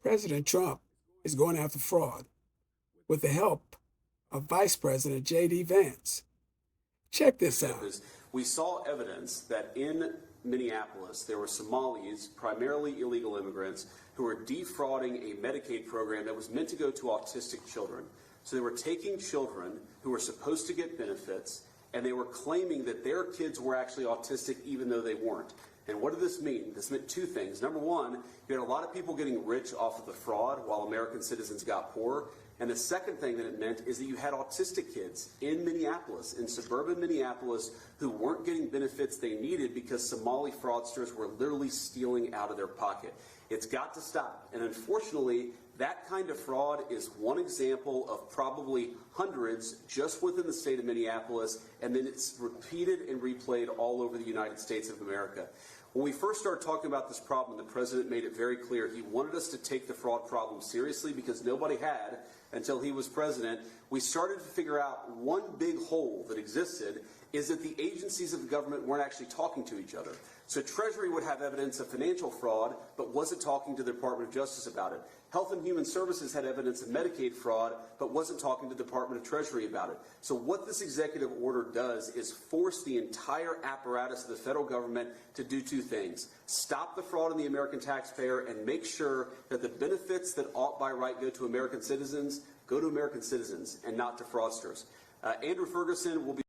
President Trump is going after fraud with the help of Vice President JD Vance. Check this out. We saw evidence that in Minneapolis, there were Somalis, primarily illegal immigrants, who were defrauding a Medicaid program that was meant to go to autistic children. So they were taking children who were supposed to get benefits, and they were claiming that their kids were actually autistic even though they weren't. And what did this mean? This meant two things. Number one, you had a lot of people getting rich off of the fraud while American citizens got poor. And the second thing that it meant is that you had autistic kids in Minneapolis, in suburban Minneapolis, who weren't getting benefits they needed because Somali fraudsters were literally stealing out of their pocket. It's got to stop. And unfortunately, that kind of fraud is one example of probably hundreds just within the state of Minneapolis, and then it's repeated and replayed all over the United States of America. When we first started talking about this problem, the president made it very clear he wanted us to take the fraud problem seriously because nobody had until he was president. We started to figure out one big hole that existed is that the agencies of the government weren't actually talking to each other. So Treasury would have evidence of financial fraud, but wasn't talking to the Department of Justice about it. Health and Human Services had evidence of Medicaid fraud, but wasn't talking to the Department of Treasury about it. So what this executive order does is force the entire apparatus of the federal government to do two things: stop the fraud on the American taxpayer and make sure that the benefits that ought by right go to American citizens and not to fraudsters. Andrew Ferguson will be